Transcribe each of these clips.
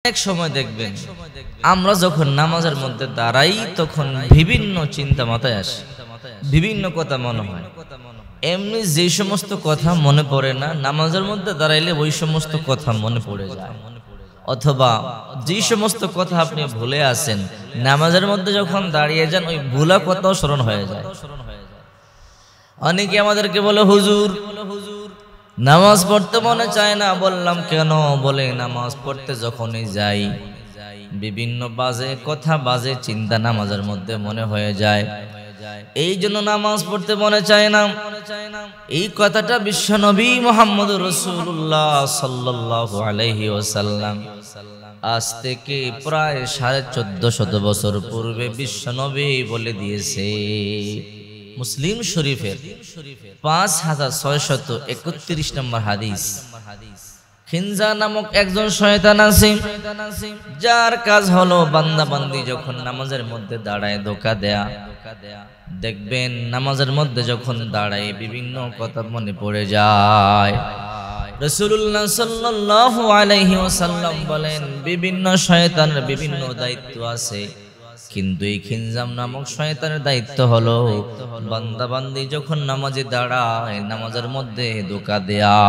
এক সময় দেখবেন আমরা যখন নামাজের মধ্যে দাঁড়াই তখন বিভিন্ন চিন্তা মাথায় আসে, বিভিন্ন কথা মনে হয়। এমনি যে সমস্ত কথা মনে পড়ে না, নামাজের মধ্যে দাঁড়াইলে ওই সমস্ত কথা মনে পড়ে যায়। অথবা যে সমস্ত কথা আপনি ভুলে আসেন, নামাজের মধ্যে যখন দাঁড়িয়ে যান ওই ভুলা কথাও স্মরণ হয়ে যায়। অনেকে আমাদেরকে বলে, হুজুর নামাজ পড়তে মনে চায় না। বললাম কেন? বলে নামাজ পড়তে যখনই যাই বিভিন্ন বাজে কথা, বাজে চিন্তা নামাজের মধ্যে মনে হয়ে যায়, এই জন্য নামাজ পড়তে মনে চায় না। এই কথাটা বিশ্বনবী মুহাম্মদুর রাসূলুল্লাহ সাল্লাল্লাহু আলাইহি ওয়াসাল্লাম আজ থেকে প্রায় 1450 বছর পূর্বে বিশ্বনবী বলে দিয়েছে। মুসলিম শরীফের 5631 নম্বর হাদিস। খিনজা নামক একজন শয়তান আছে, যার কাজ হলো বান্দা বান্দি যখন নামাজের মধ্যে দাঁড়ায় ধোঁকা দেয়া। দেখবেন নামাজের মধ্যে যখন দাঁড়ায় বিভিন্ন কথা মনে পড়ে যায়। রাসূলুল্লাহ সাল্লাল্লাহু আলাইহি ওয়াসাল্লাম বলেন, বিভিন্ন শয়তানের বিভিন্ন দায়িত্ব আছে, কিন্তু এই খিনজাম নামক শয়তানের দায়িত্ব হলো বান্দা বান্দি যখন নামাজে দাঁড়ায় নামাজের মধ্যে ধোঁকা দেয়া।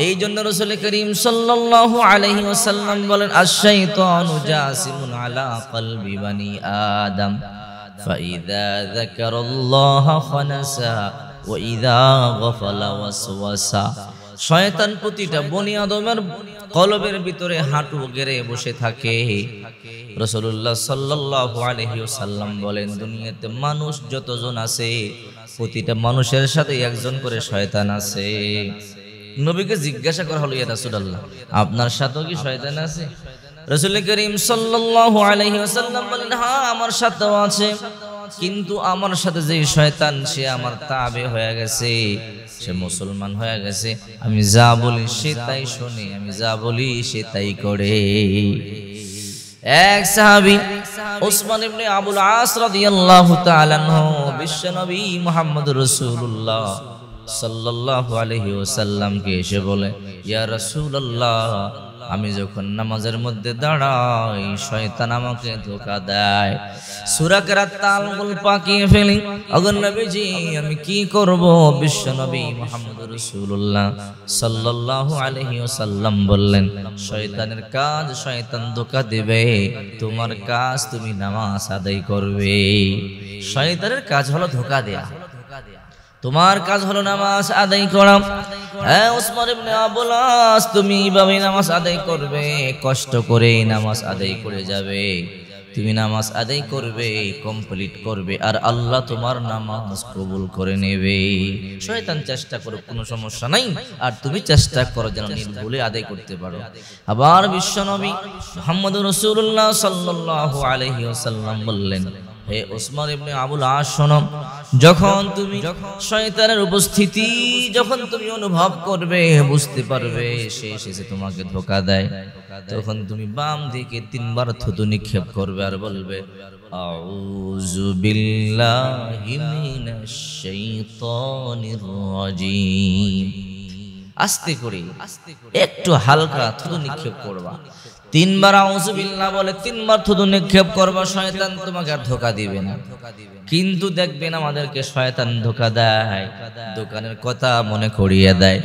এই জন্য রাসূল করিম সাল্লাল্লাহু আলাইহি ওয়াসাল্লাম বলেন, আশ-শাইতানু জাসিমুন আলা কলবি বানি আদম ফাইযা যাকারাল্লাহা খানাসা ওয়া ইযা গাফালা ওয়াসওয়াসা। শয়তান প্রতিটা বনি আদমের কলবের ভিতরে হাঁটু গেড়ে বসে থাকে। রাসূলুল্লাহ সাল্লাল্লাহু আলাইহি ওয়াসাল্লাম বলেন, দুনিয়াতে মানুষ যতজন আছে প্রতিটা মানুষের সাথে একজন করে শয়তান আছে। নবীকে জিজ্ঞাসা করা হলো, ইয়া রাসূলুল্লাহ আপনার সাথেও কি শয়তান আছে? রাসূল করিম সাল্লাল্লাহু আলাইহি ওয়াসাল্লাম বলেন, হ্যাঁ আমার সাথেও আছে, কিন্তু আমার সাথে যে শয়তান সে আমার তাবে হয়ে গেছে, সে মুসলমান হয়ে গেছে। আমি যা বলি সে তাই শুনে, আমি যা বলি সে তাই করে। এক সাহাবী উসমান ইবনে আবুল আস রাদিয়াল্লাহু তাআলা আনহু বিশ্বনবী মুহাম্মদুর রাসূলুল্লাহ সাল্লাল্লাহু আলাইহি ওয়াসাল্লামকে এসে বলে, ইয়া রাসূলুল্লাহ আমি যখন নামাজের মধ্যে দাঁড়াই শয়তান আমাকে ধোঁকা দেয়, সূরা কেরাত তালগুল পাকিয়ে ফেলি। ওগো নবীজি আমি কি করব? বিশ্বনবী মুহাম্মদুর রাসূলুল্লাহ সাল্লাল্লাহু আলাইহি ওয়াসাল্লাম বললেন, শয়তানের কাজ শয়তান ধোঁকা দেবে, তোমার কাজ তুমি নামাজ আদায় করবে। শয়তানের কাজ হলো ধোঁকা দেয়া, তোমার কাজ হলো নামাজ আদায় করা। হ্যাঁ উসমান ইবনে আবুল আস, তুমি এইভাবে নামাজ আদায় করবে, কষ্ট করে নামাজ আদায় করে যাবে, তুমি নামাজ আদায় করবে, কমপ্লিট করবে, আর আল্লাহ তোমার নামাজ কবুল করে নেবে। শয়তান চেষ্টা করো, কোনো সমস্যা নাই, আর তুমি চেষ্টা করো যেন নির্ভুলে আদায় করতে পারো। আবার বিশ্বনবী মুহাম্মদুর রাসূলুল্লাহ সাল্লাল্লাহু আলাইহি ওয়াসাল্লাম বললেন, হে উসমান ইবনে আবুল আস শোনো, যখন তুমি শয়তানের উপস্থিতি যখন তুমি অনুভব করবে, বুঝতে পারবে সে এসেছে তোমাকে ধোঁকা দেয়, তখন তুমি বাম দিকে 3 বার থুতু নিক্ষেপ করবে আর বলবে, আউযু বিল্লাহি মিনাশ শাইতানির রাজীম। আস্তে করে একটু হালকা থুতু নিক্ষেপ করবা। 3 বার আউযু বিল্লাহ বলে 3 বার থুতু নিক্ষেপ করবা, শয়তান তোমাকে আর ধোঁকা দিবে না। কিন্তু দেখবেন আমাদেরকে শয়তান ধোঁকা দেয়, দোকানের কথা মনে করিয়ে দেয়,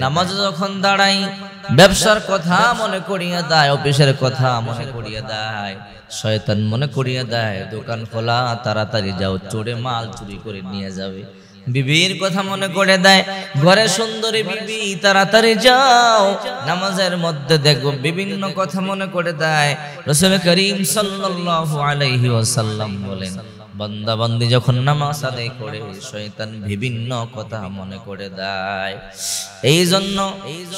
নামাজে যখন দাঁড়াই ব্যবসার কথা মনে করিয়ে দেয়, অফিসের কথা মনে করিয়ে দেয়, শয়তান মনে করিয়ে দেয় দোকান খোলা, তাড়াতাড়ি যাও, চোরে মাল চুরি করে নিয়ে যাবে। বিবির কথা মনে করে দেয়, ঘরে সুন্দরী বিবি, তাড়াতাড়ি যাও। নামাজের মধ্যে দেখো বিভিন্ন কথা মনে করে দেয়। রাসূল করিম সাল্লাল্লাহু আলাইহি ওয়াসাল্লাম বলেন, বান্দা বান্দি যখন নামাজ আদায় করে শয়তান বিভিন্ন কথা মনে করে দেয়। এই জন্য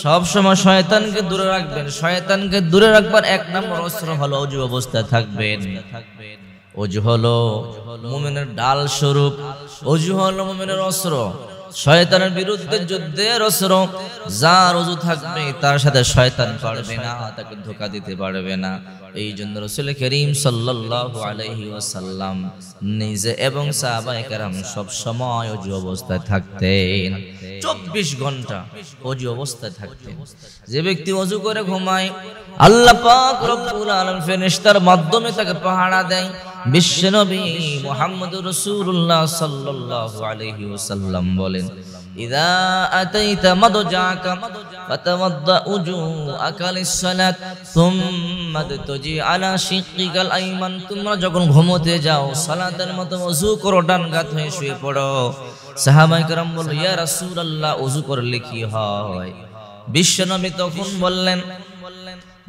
সব সময় শয়তানকে দূরে রাখবেন। শয়তানকে দূরে রাখবার 1 নম্বর অস্ত্র হলো ওযু অবস্থায় থাকবেন। ওযু হলো মুমিনের ঢাল স্বরূপ, ওযু হলো মুমিনের অস্ত্র। শয়তানের বিরুদ্ধে যুদ্ধের অস্ত্র। যার ওযু থাকবে তার সাথে শয়তান পারবে না, তাকে ধোঁকা দিতে পারবে না। এই জন্য রাসূল করিম সাল্লাল্লাহু আলাইহি ওয়াসাল্লাম নিজে এবং সাহাবায়ে কেরাম সব সময় ওযু অবস্থায় থাকতেন। 24 ঘন্টা ওযু অবস্থায় থাকতেন। যে ব্যক্তি ওযু করে ঘুমায়, আল্লাহ পাক রব্বুল আলামিন ফেরেশতার মাধ্যমে তাকে পাহারা দেয়। বিশ্বনবী মুহাম্মদুর রাসূলুল্লাহ সাল্লাল্লাহু আলাইহি ওয়াসাল্লাম বলেন, ইযা আতাইতা মাদজাকা ফাতাওয়াদ্দা উজুআকা লিস-সালাত সুম্মা তুজি আলা শিক্কিকাল আইমান। তোমরা যখন ঘুমোতে যাও সালাতের মতো ওযু করো, ডান কাত হয়ে শুয়ে পড়ো। সাহাবায়ে কেরাম বলল, ইয়া রাসূলুল্লাহ, ওযু করলে কি হয়? বিশ্বনবী তখন বললেন,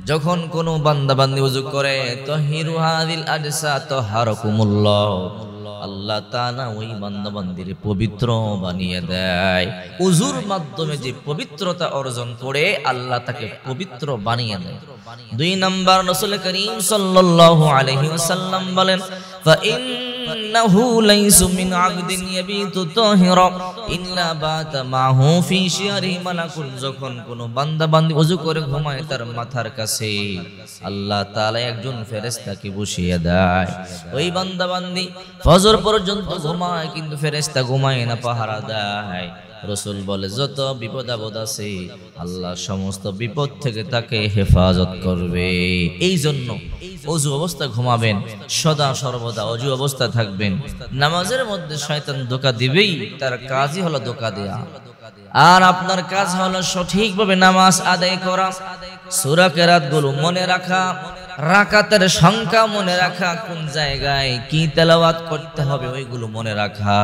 যখন কোন বান্দা বান্দি ওযু করে, তাহিরু হাদিল আজসা তাহারকুমুল্লাহ, আল্লাহ তাআলা ওই বান্দা বান্দির পবিত্র বানিয়ে দেয়। ওযুর মাধ্যমে যে পবিত্রতা অর্জন করে আল্লাহ তাকে পবিত্র বানিয়ে দেয়। 2 নাম্বার, রাসূল করিম সাল্লাল্লাহু আলাইহি ওয়াসাল্লাম বলেন, ফাইন্নাহু লাইসা মিন আবদিন ইয়াবিতু তাহিরা ইল্লা বাতা মাহু ফি শিয়ারি মালাকুন। যখন কোন বান্দা বান্দি ওযু করে ঘুমায়, তার মাথার কাছে আল্লাহ তাআলা একজন ফেরেশতাকে বসিয়ে দেয়। ওই বান্দা বান্দি ফজর পর্যন্ত ঘুমায়, কিন্তু ফেরেশতা ঘুমায় না, পাহারা দেয়। রাসূল বলে, যত বিপদ আপদ আছে আল্লাহ সমস্ত বিপদ থেকে তাকে হেফাজত করবে। এই জন্য ওযু অবস্থায় ঘুমাবেন, সদা সর্বদা ওযু অবস্থায় থাকবেন। নামাজের মধ্যে শয়তান ধোঁকা দিবেই, তার কাজই হলো ধোঁকা দেয়া। আর আপনার কাজ হলো সঠিকভাবে নামাজ আদায় করা, সূরা কেরাতগুলো মনে রাখা, রাকাতের সংখ্যা মনে রাখা, কোন জায়গায় কি তেলাওয়াত করতে হবে ওইগুলো মনে রাখা।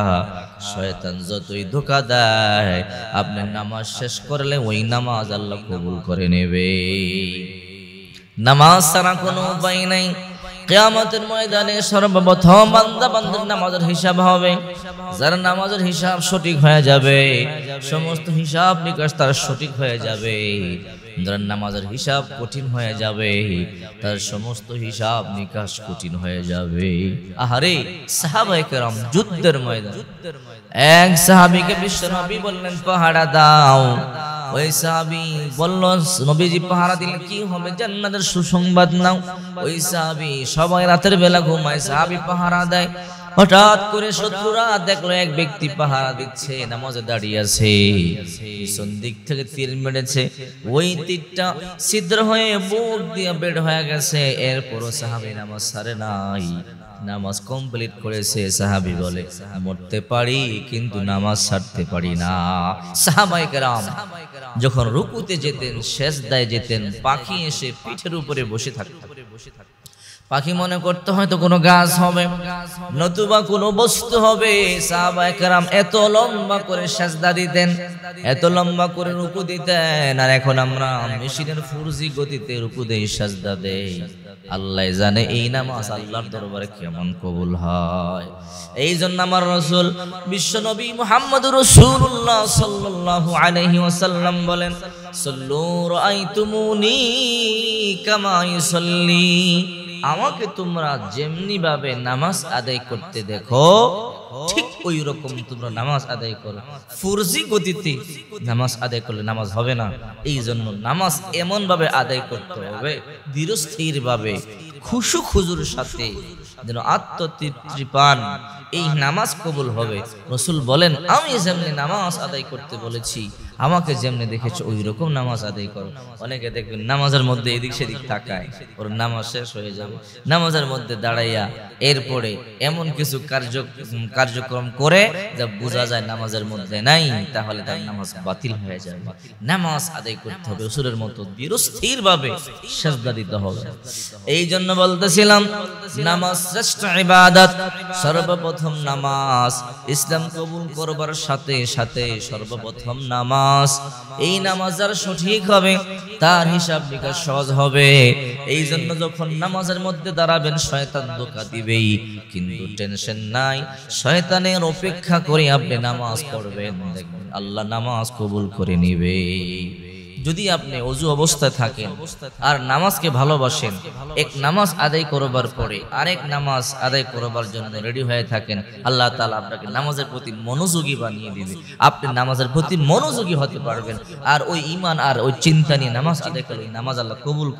শয়তান যতই ধোঁকা দেয়, আপনি নামাজ শেষ করলে ওই নামাজ আল্লাহ কবুল করে নেবে। নামাজ ছাড়া কোনো উপায় নাই। কিয়ামতের ময়দানে সর্বপ্রথম বান্দা বান্দির নামাজের হিসাব হবে। যার নামাজের হিসাব সঠিক হয়ে যাবে, সমস্ত হিসাব নিকাশ তার সঠিক হয়ে যাবে। যার নামাজের হিসাব কঠিন হয়ে যাবে, তার সমস্ত হিসাব নিকাশ কঠিন হয়ে যাবে। আহারে, সাহাবায়ে কেরাম যুদ্ধের ময়দান, এক সাহাবীকে বিশ্বনবী বললেন, পাহারা দাও। ওই সাহাবী বলল, নবীজি পাহারা দিলে কি হবে? জান্নাতের সুসংবাদ নাও। ওই সাহাবী, সবাই রাতের বেলা ঘুমায়, সাহাবী পাহারা দেয়। হঠাৎ করে শত্রুরা দেখলো এক ব্যক্তি পাহারা দিচ্ছে, নামাজে দাঁড়িয়ে আছে, পিছন দিক থেকে তীর মেরেছে। ওই তীরটা ছিদ্র হয়ে বুক দিয়ে বের হয়ে গেছে। এরপরও সাহাবী নামাজ ছাড়ে নাই, নামাজ কমপ্লিট করেছে। সাহাবী বলে, মরতে পারি কিন্তু নামাজ ছাড়তে পারি না। সাহাবায়ে কেরাম যখন রুকুতে যেতেন, সেজদায় যেতেন, পাখি এসে পিঠের উপরে বসে থাকত। পাখি মনে করতে হয়তো কোনো গাছ হবে, নতুবা কোনো বস্তু হবে। সাহাবায়ে কেরাম এত লম্বা করে সেজদা দিতেন, এত লম্বা করে রুকু দিতেন। আর এখন আমরা মেশিনের ফুরজি গতিতে রুকু দেই, সেজদা দেই। আল্লাহ জানে এই নামাজ আল্লাহর দরবারে কেমন কবুল হয়। এই জন্য আমার রাসূল বিশ্বনবী মুহাম্মদুর রাসূলুল্লাহ সাল্লাল্লাহু আলাইহি ওয়াসাল্লাম বলেন, সাল্লু রাআইতুমুনি কামা ইউসাল্লি। আমাকে তোমরা যেমনি ভাবে নামাজ আদায় করতে দেখো, ঠিক ওই রকম তোমরা নামাজ আদায় করো। ফুরজি গতিতে নামাজ আদায় করলে নামাজ হবে না। এই জন্য নামাজ এমন ভাবে আদায় করতে হবে, ধীরস্থির ভাবে, খুশু খুজুর সাথে, যেন আত্মতৃপ্তি পান। এই নামাজ কবুল হবে। রাসূল বলেন, আমি যেমনি নামাজ আদায় করতে বলেছি, আমাকে যেমনি দেখেছো ওই রকম নামাজ আদায় করো। অনেকে দেখবেন নামাজের মধ্যে এদিক সেদিক তাকায়, ওর নামাজ শেষ হয়ে যাবে। নামাজের মধ্যে দাঁড়াইয়া এরপরে এমন কিছু কার্যক্রম করে যা বোঝা যায় নামাজের মধ্যে নাই, তাহলে তার নামাজ বাতিল হয়ে যাবে। নামাজ আদায় করতে হবে রাসূলের মতো ধীরস্থির ভাবে, সিজদা দিতে হবে। এই জন্য বলতেছিলাম, নামাজ শ্রেষ্ঠ ইবাদত। সর্বপ্রথম নামাজ, ইসলাম কবুল করবার সাথে সাথে সর্বপ্রথম নামাজ। এই নামাজ যার সঠিক হবে, তার হিসাব নিকাশ সহজ হবে। এই জন্য যখন নামাজের মধ্যে দাঁড়াবেন, শয়তান ধোঁকা দিবেই, কিন্তু টেনশন নাই, শয়তানের অপেক্ষা করে আপনি নামাজ পড়বেন, দেখবেন আল্লাহ নামাজ কবুল করে নিবে। যদি আপনি ওযু অবস্থায় থাকেন আর নামাজকে ভালোবাসেন, এক নামাজ আদায় করবার পরে আরেক নামাজ আদায় করবার জন্য রেডি হয়ে থাকেন, আল্লাহ তাআলা আপনাকে নামাজের প্রতি মনোযোগী বানিয়ে দিবে। আপনি নামাজের প্রতি মনোযোগী হতে পারবেন, আর ওই ঈমান আর ওই চিন্তা নিয়ে নামাজ আদায় করলে নামাজ আল্লাহ কবুল